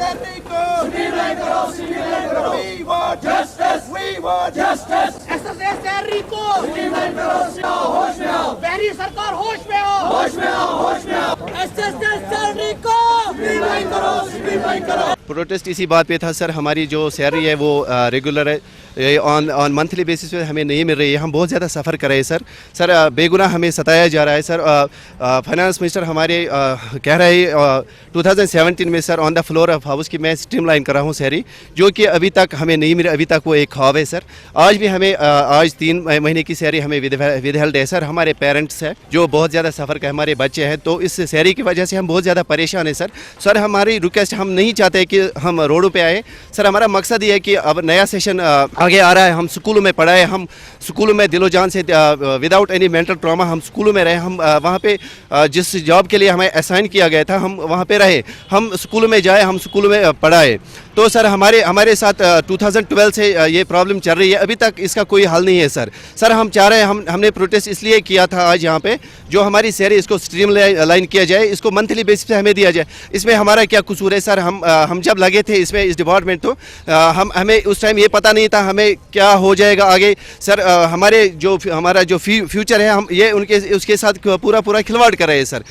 Salary को streamline करो, streamline करो। We want justice, we want justice। SSA salary को स्ट्रीमलाइन करो, होश में आओ। पहली सरकार होश में आओ, होश में आओ, होश में आओ। SSA सैलरी को स्ट्रीमलाइन करो, स्ट्रीमलाइन करो। प्रोटेस्ट इसी बात पे था सर, हमारी जो सैलरी है वो रेगुलर है, ऑन मंथली बेसिस पे हमें नहीं मिल रही है। हम बहुत ज़्यादा सफ़र कर रहे हैं सर बेगुनाह हमें सताया जा रहा है सर। फाइनेंस मिनिस्टर हमारे कह रहे हैं 2017 में sir on the floor of house की मैं स्ट्रीमलाइन कर रहा हूँ सैलरी, जो कि अभी तक हमें नहीं मिला। अभी तक वो एक ख्वाब है सर। आज भी हमें आज 3 महीने की सैलरी हमें विदहेल्ड है सर। हमारे पेरेंट्स हैं जो बहुत ज़्यादा सफ़र कर, हमारे बच्चे हैं, तो इस सैलरी की वजह से हम बहुत ज़्यादा परेशान हैं सर। हमारी रिक्वेस्ट, हम नहीं चाहते कि हम रोडों पे आए सर। हमारा मकसद ये है कि अब नया सेशन आगे आ रहा है, हम स्कूलों में पढ़ाए, हम स्कूलों में दिलो जान से विदाउट एनी मेंटल ट्रॉमा हम स्कूलों में रहे। हम वहाँ पे जिस जॉब के लिए हमें असाइन किया गया था हम वहाँ पे रहे, हम स्कूलों में जाए, हम स्कूलों में पढ़ाए। तो सर हमारे साथ 2012 से ये प्रॉब्लम चल रही है, अभी तक इसका कोई हल नहीं है सर। हम चाह रहे हैं, हमने प्रोटेस्ट इसलिए किया था आज यहाँ पे, जो हमारी सैलरी इसको स्ट्रीम लाइन किया जाए, इसको मंथली बेसिस पे हमें दिया जाए। इसमें हमारा क्या कसूर है सर? हम जब लगे थे इसमें इस डिपार्टमेंट, तो हमें उस टाइम ये पता नहीं था हमें क्या हो जाएगा आगे सर। हमारा जो फ्यूचर है, हम ये उसके साथ पूरा खिलवाड़ कर रहे हैं सर।